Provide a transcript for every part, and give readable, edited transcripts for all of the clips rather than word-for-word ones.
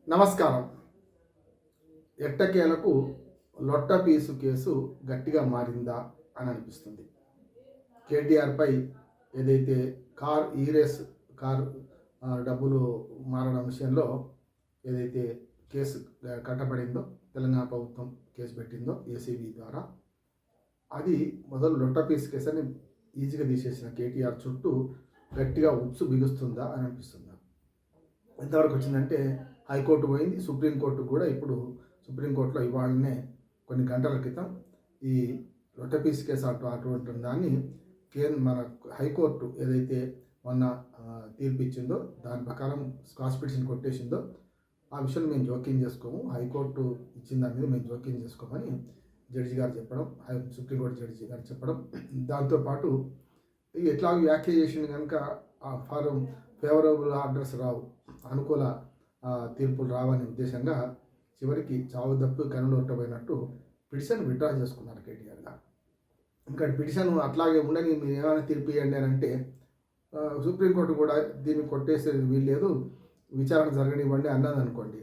నమస్కారం. ఎట్టకేలకు లొట్ట పీసు కేసు గట్టిగా మారిందా అని అనిపిస్తుంది. కేటీఆర్పై ఏదైతే ఈరేస్ కార్ డబ్బులు మారడం విషయంలో ఏదైతే కేసు కట్టబడిందో, తెలంగాణ ప్రభుత్వం కేసు పెట్టిందో ఏసీబీ ద్వారా, అది మొదలు లొట్ట పీసు కేసు అని ఈజీగా తీసేసిన కేటీఆర్ చుట్టూ గట్టిగా ఉచ్చు బిగుస్తుందా అని అనిపిస్తుంది. ఎంతవరకు వచ్చిందంటే హైకోర్టు పోయింది, సుప్రీంకోర్టు కూడా. ఇప్పుడు సుప్రీంకోర్టులో ఇవాళనే కొన్ని గంటల క్రితం ఈ లొట్ట పీసు కేసు అటువంటి దాన్ని మన హైకోర్టు ఏదైతే మొన్న తీర్పు ఇచ్చిందో దాని ప్రకారం స్కాస్ పిటిషన్ కొట్టేసిందో ఆ విషయం మేము జోక్యం చేసుకోము, హైకోర్టు ఇచ్చిన దాని మీద మేము జోక్యం చేసుకోమని జడ్జి గారు చెప్పడం, సుప్రీంకోర్టు జడ్జి గారు చెప్పడం. దాంతోపాటు ఎట్లాగో వ్యాఖ్య చేసింది కనుక ఫారం ఫేవరబుల్ ఆర్డర్స్ రావు, అనుకూల తీర్పులు రావనే ఉద్దేశంగా చివరికి చావు దప్పు కనులు ఒట్టబోయినట్టు పిటిషన్ విత్డ్రా చేసుకున్నారు కేటీఆర్ గారు. ఇంకా పిటిషన్ అట్లాగే ఉండని మీరు ఏమైనా తీర్పు ఇవ్వండి అని అంటే సుప్రీంకోర్టు కూడా దీన్ని కొట్టేసేది వీల్లేదు, విచారణ జరగనివ్వండి అన్నది అనుకోండి,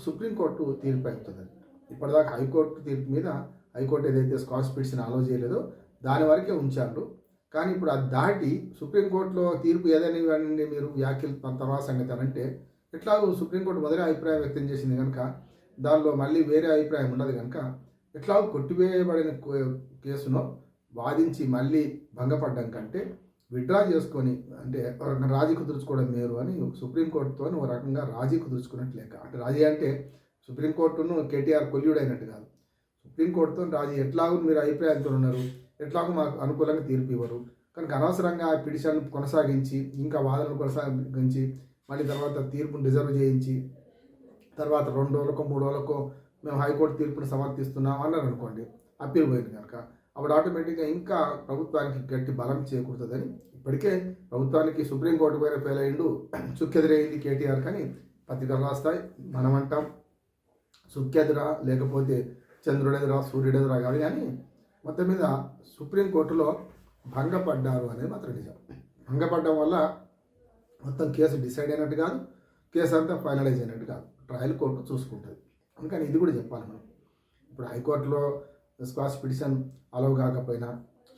సుప్రీంకోర్టు తీర్పు అవుతుంది. ఇప్పటిదాకా హైకోర్టు తీర్పు మీద హైకోర్టు ఏదైతే స్కాస్ పిటిషన్ అలో చేయలేదో దాని వరకే ఉంచారు. కానీ ఇప్పుడు అది దాటి సుప్రీంకోర్టులో తీర్పు ఏదైనా ఇవ్వండి మీరు వ్యాఖ్యలు తర్వాత సంగతి అని అంటే ఎట్లాగో సుప్రీంకోర్టు మొదటి అభిప్రాయం వ్యక్తం చేసింది కనుక దానిలో మళ్ళీ వేరే అభిప్రాయం ఉండదు కనుక ఎట్లాగో కొట్టివేయబడిన కేసును వాదించి మళ్ళీ భంగపడ్డం కంటే విత్డ్రా చేసుకొని అంటే రాజీ కుదుర్చుకోవడం మేలు అని సుప్రీంకోర్టుతో ఒక రకంగా రాజీ కుదుర్చుకున్నట్టు లేక, అంటే రాజీ అంటే సుప్రీంకోర్టును కేటీఆర్ కొల్యుడైనట్టు కాదు, సుప్రీంకోర్టుతో రాజీ ఎట్లాగో మీరు అభిప్రాయంతో ఉన్నారు, ఎట్లాగో మాకు అనుకూలంగా తీర్పు ఇవ్వరు కనుక అనవసరంగా ఆ పిటిషన్ కొనసాగించి ఇంకా వాదనలు కొనసాగించి మళ్ళీ తర్వాత తీర్పును రిజర్వ్ చేయించి తర్వాత 2 రోజులకో 3 రోజులకో మేము హైకోర్టు తీర్పును సమర్థిస్తున్నాం అన్నారు అనుకోండి, అప్పీల్ పోయింది కనుక అప్పుడు ఆటోమేటిక్గా ఇంకా ప్రభుత్వానికి గట్టి బలం చేకూరుతుందని. ఇప్పటికే ప్రభుత్వానికి సుప్రీంకోర్టు పైన ఫెయిల్ అయ్యిండు, చుక్కెదురైంది కేటీఆర్ కానీ పత్రికలు రాస్తాయి, మనం అంటాం చుక్కెదురా లేకపోతే చంద్రుడెదురా సూర్యుడెదురా కాదు, కానీ మొత్తం మీద సుప్రీంకోర్టులో భంగపడ్డారు అనేది మాత్రం నిజం. భంగపడడం వల్ల మొత్తం కేసు డిసైడ్ అయినట్టు కాదు, కేసు అంతా ఫైనలైజ్ అయినట్టు కాదు, ట్రయల్ కోర్టు చూసుకుంటుంది. అందుకని ఇది కూడా చెప్పాలి మనం. ఇప్పుడు హైకోర్టులో స్క్వాష్ పిటిషన్ అలవ్ కాకపోయినా,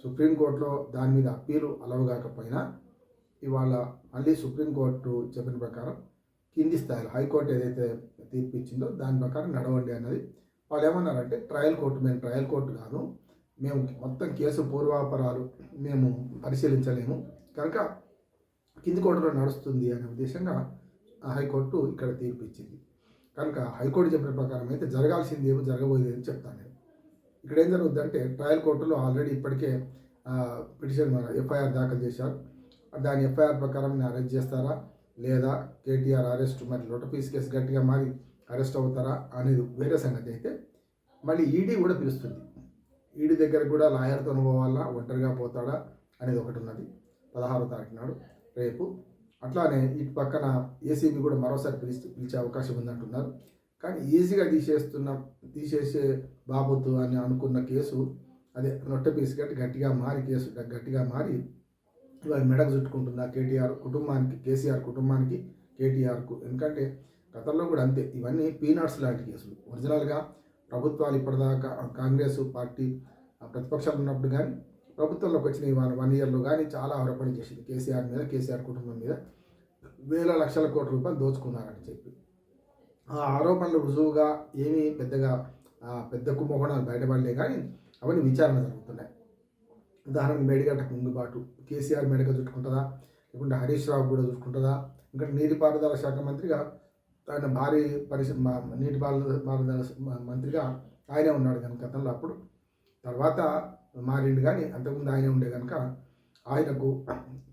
సుప్రీంకోర్టులో దాని మీద అప్పీలు అలవ్ కాకపోయినా, ఇవాళ మళ్ళీ సుప్రీంకోర్టు చెప్పిన ప్రకారం కింది స్థాయిలో హైకోర్టు ఏదైతే తీర్పు ఇచ్చిందో దాని ప్రకారం నడవండి అన్నది. వాళ్ళు ఏమన్నారంటే ట్రయల్ కోర్టు, మేము ట్రయల్ కోర్టు కాదు, మేము మొత్తం కేసు పూర్వాపరాలు మేము పరిశీలించలేము కనుక కింది కోర్టులో నడుస్తుంది అనే ఉద్దేశంగా హైకోర్టు ఇక్కడ తీర్పు ఇచ్చింది. కనుక హైకోర్టు చెప్పిన ప్రకారం అయితే జరగాల్సింది ఏమో జరగబోయేది అని చెప్తాను నేను. ఇక్కడ ఏం జరుగుతుందంటే ట్రయల్ కోర్టులో ఆల్రెడీ ఇప్పటికే పిటిషన్ ఎఫ్ఐఆర్ దాఖలు చేశారు. దాని ఎఫ్ఐఆర్ ప్రకారం అరెస్ట్ చేస్తారా లేదా కేటీఆర్ అరెస్ట్ మరి లొట్ట పీస్ కేసు గట్టిగా మారి అరెస్ట్ అవుతారా అనేది వేరే సంగతి. అయితే మళ్ళీ ఈడీ కూడా పిలుస్తుంది, ఈడీ దగ్గర కూడా లాయర్తో పోవాలా, ఒంటరిగా పోతాడా అనేది ఒకటి ఉన్నది 16వ తారీఖు నాడు రేపు. అట్లానే ఇటు పక్కన ఏసీబీ కూడా మరోసారి పిలిచే అవకాశం ఉందంటున్నారు. కానీ ఈజీగా తీసేసే బాబోతు అని అనుకున్న కేసు అదే లొట్ట పీస్ గట్టిగా మారి కేసు గట్టిగా మారి ఇవాళ మెడకు చుట్టుకుంటుందా కేటీఆర్ కుటుంబానికి, కేసీఆర్ కుటుంబానికి, కేటీఆర్కు. ఎందుకంటే గతంలో కూడా అంతే, ఇవన్నీ పీనట్స్ లాంటి కేసులు. ఒరిజినల్గా ప్రభుత్వాలు ఇప్పటిదాకా కాంగ్రెస్ పార్టీ ప్రతిపక్షాలు ఉన్నప్పుడు కానీ ప్రభుత్వంలోకి వచ్చిన 1 ఇయర్లో కానీ చాలా ఆరోపణ చేసింది కేసీఆర్ మీద, కేసీఆర్ కుటుంబం మీద వేల లక్షల కోట్ల రూపాయలు దోచుకున్నారని చెప్పి. ఆ ఆరోపణలు రుజువుగా ఏమీ పెద్ద కుంభకోణాలు బయటపడలే, కానీ అవన్నీ విచారణ జరుగుతున్నాయి. ఉదాహరణకు మేడిగడ్డకు ముందుబాటు కేసీఆర్ మెడక చుట్టుకుంటుందా, లేకుంటే హరీష్ రావు కూడా చుట్టుకుంటుందా, ఇంకా నీటిపారుదల శాఖ మంత్రిగా ఆయన భారీ నీటిపారుదల మంత్రిగా ఆయనే ఉన్నాడు కనుక గతంలో, అప్పుడు తర్వాత మారిండు కానీ అంతకుముందు ఆయనే ఉండే కనుక ఆయనకు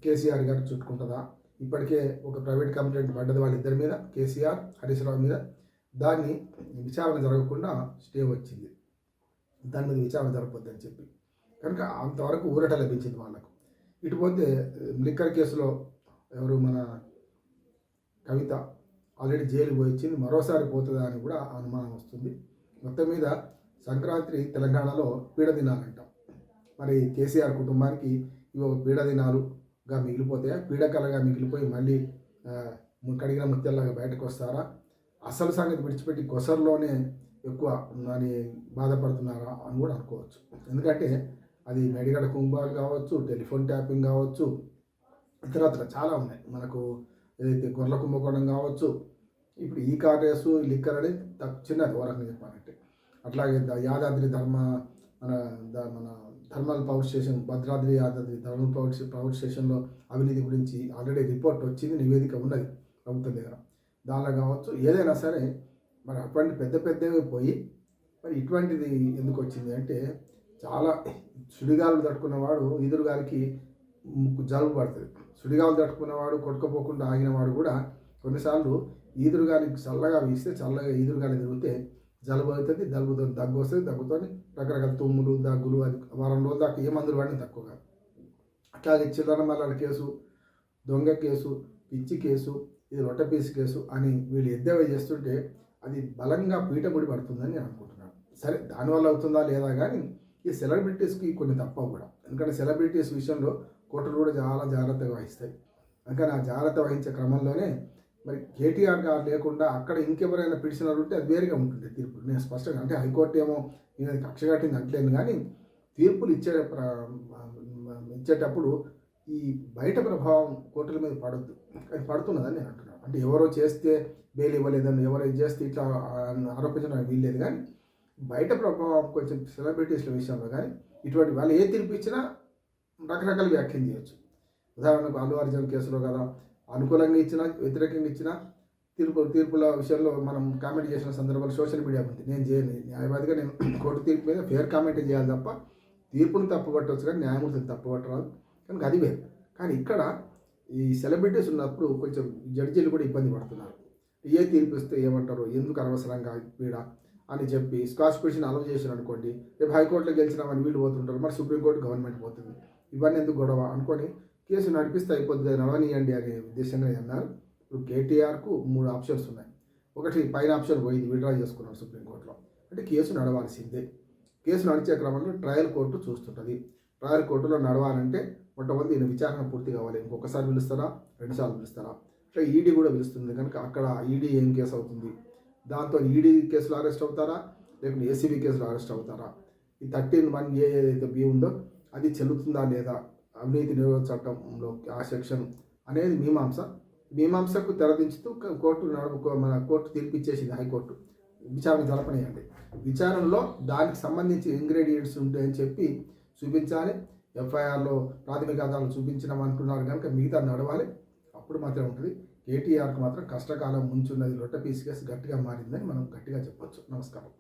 కేసీఆర్ గారు చుట్టుకుంటుందా. ఇప్పటికే ఒక ప్రైవేట్ కంప్లైంట్ పడ్డది వాళ్ళిద్దరి మీద, కేసీఆర్ హరీష్ రావు మీద. దాన్ని విచారణ జరగకుండా స్టే వచ్చింది, దాని మీద విచారణ జరగవద్దని చెప్పి. కనుక అంతవరకు ఊరట లభించింది వాళ్ళకు. ఇటుపోతే లిక్కర్ కేసులో ఎవరు మన కవిత ఆల్రెడీ జైలు పోయించింది, మరోసారి పోతుందా అని కూడా అనుమానం వస్తుంది. మొత్తం మీద సంక్రాంతి తెలంగాణలో పీడ దినాలంటాం. మరి కేసీఆర్ కుటుంబానికి ఇవి పీడ దినాలుగా మిగిలిపోతాయా, పీడకలగా మిగిలిపోయి మళ్ళీ కడిగిన ముత్యాలాగా బయటకు వస్తారా అసలు సంగతి విడిచిపెట్టి కొసరులోనే ఎక్కువ అని బాధపడుతున్నారా అని కూడా అనుకోవచ్చు. ఎందుకంటే అది మేడిగడ కుంభాలు కావచ్చు, టెలిఫోన్ ట్యాపింగ్ కావచ్చు, ఇతరత్ర చాలా ఉన్నాయి. మనకు ఏదైతే గొర్రెల కుంభకోణం కావచ్చు, ఇప్పుడు ఈ కార్ రేసు లిక్కర్ అనేది చిన్నది ఓ రకంగా చెప్పాలంటే. అట్లాగే యాదాద్రి మన thermal power station, Bhadradri Yadadri thermal power స్టేషన్లో అవినీతి గురించి ఆల్రెడీ రిపోర్ట్ వచ్చింది, నివేదిక ఉన్నది ప్రభుత్వం దగ్గర. దానిలో కావచ్చు ఏదైనా సరే మరి అటువంటి పెద్దవి పోయి మరి ఇటువంటిది ఎందుకు వచ్చింది అంటే, చాలా సుడిగాలు తట్టుకున్నవాడు ఎదురుగాలికి జలుబు పడుతుంది. సుడిగాలు తట్టుకున్నవాడు కొట్టుకుపోకుండా ఆగినవాడు కూడా కొన్నిసార్లు ఈదురుగాలికి చల్లగా వీస్తే చల్లగా ఈదురుగాలి తిరిగితే జలుబు అవుతుంది, దగ్గు వస్తుంది, దగ్గుతోని రకరకాల తుమ్ములు దగ్గులు, అది వారం రోజుల దాకా ఏ మందులు వాడినా తక్కువ కాదు. అట్లాగే చిల్లర మల్లర కేసు, దొంగ కేసు, పిచ్చి కేసు, ఇది రొట్టెపీసు కేసు అని వీళ్ళు ఎద్దేవా చేస్తుంటే అది బలంగా పీటముడి పడుతుందని నేను అనుకుంటున్నాను. సరే దానివల్ల అవుతుందా లేదా కానీ ఈ సెలబ్రిటీస్కి కొన్ని తప్పవు కూడా. ఎందుకంటే సెలబ్రిటీస్ విషయంలో కోర్టులు కూడా చాలా జాగ్రత్తగా వహిస్తాయి. అందుకని ఆ జాగ్రత్త వహించే క్రమంలోనే మరి కేటీఆర్ గారు లేకుండా అక్కడ ఇంకెవరైనా పిటిషనర్ ఉంటే అది వేరుగా ఉంటుంది తీర్పులు. నేను స్పష్టంగా అంటే హైకోర్టు ఏమో నేను కక్ష కట్టింది అంటలేను కానీ తీర్పులు ఇచ్చేటప్పుడు ఈ బయట ప్రభావం కోర్టుల మీద పడద్దు, అది పడుతున్నదని నేను అంటున్నాను. అంటే ఎవరో చేస్తే బెయిల్ ఇవ్వలేదని, ఎవరో చేస్తే ఇట్లా ఆరోపించడం వీల్లేదు. కానీ బయట ప్రభావం కొంచెం సెలబ్రిటీస్ల విషయంలో కానీ ఇటువంటి వాళ్ళు ఏ తీర్పు ఇచ్చినా రకరకాల వ్యాఖ్యలు చేయొచ్చు. ఉదాహరణకు అల్లు అర్జున్ కేసులో కదా అనుకూలంగా ఇచ్చినా వ్యతిరేకంగా ఇచ్చినా తీర్పుల విషయంలో మనం కామెంట్ చేసిన సందర్భాలు సోషల్ మీడియా ఉంది. నేను చేయను, న్యాయవాదిగా నేను కోర్టు తీర్పు మీద ఫేర్ కామెంట్ చేయాలి తప్ప తీర్పును తప్పుపట్టవచ్చు కానీ న్యాయమూర్తిని తప్పుపట్టరాదు. కనుక అది వేరు. కానీ ఇక్కడ ఈ సెలబ్రిటీస్ ఉన్నప్పుడు కొంచెం జడ్జీలు కూడా ఇబ్బంది పడుతున్నారు. ఏ తీర్పు ఇస్తే ఏమంటారు, ఎందుకు అనవసరంగా పీడ అని చెప్పి స్క్వాష్ పిటిషన్ అలౌ చేశారు అనుకోండి, రేపు హైకోర్టులో గెలిచినామని వీళ్ళు పోతుంటారు, మరి సుప్రీంకోర్టు గవర్నమెంట్ పోతుంది, ఇవన్నీ ఎందుకు గొడవ అనుకొని కేసు నడిపిస్తే అయిపోతుంది, నడవనియండి అనే ఉద్దేశంగా అన్నారు. ఇప్పుడు కేటీఆర్కు 3 ఆప్షన్స్ ఉన్నాయి. ఒకటి పైన ఆప్షన్ పోయింది, విడ్రా చేసుకున్నారు సుప్రీంకోర్టులో. అంటే కేసు నడవాల్సిందే. కేసు నడిచే క్రమంలో ట్రయల్ కోర్టు చూస్తుంటుంది. ట్రయల్ కోర్టులో నడవాలంటే మొట్టమొదటి ఈయన విచారణ పూర్తి కావాలి. ఇంకొకసారి పిలుస్తారా, 2 సార్లు పిలుస్తారా, అట్లా ఈడీ కూడా పిలుస్తుంది. కనుక అక్కడ ఈడీ ఏం కేసు అవుతుంది, దాంతో ఈడీ కేసులో అరెస్ట్ అవుతారా లేకుంటే ఏసీబీ కేసులో అరెస్ట్ అవుతారా, ఈ 13(1) ఏదైతే బి ఉందో అది చెల్లుతుందా లేదా, అవినీతి నిరోధక చట్టంలో ఆ సెక్షన్ అనేది మీమాంసకు తెరదించుతూ కోర్టు తీర్పు ఇచ్చేసింది హైకోర్టు. విచారణ జరపనియండి, విచారణలో దానికి సంబంధించి ఇంగ్రీడియంట్స్ ఉంటాయని చెప్పి చూపించాలి. ఎఫ్ఐఆర్లో ప్రాథమిక ఆధారాలు చూపించినామంటున్నారు కనుక మిగతా నడవాలి, అప్పుడు మాత్రమే ఉంటుంది. కేటీఆర్కి మాత్రం కష్టకాలం ముంచున్నది, లొట్టపీసు కేసు గట్టిగా మారిందని మనం గట్టిగా చెప్పొచ్చు. నమస్కారం.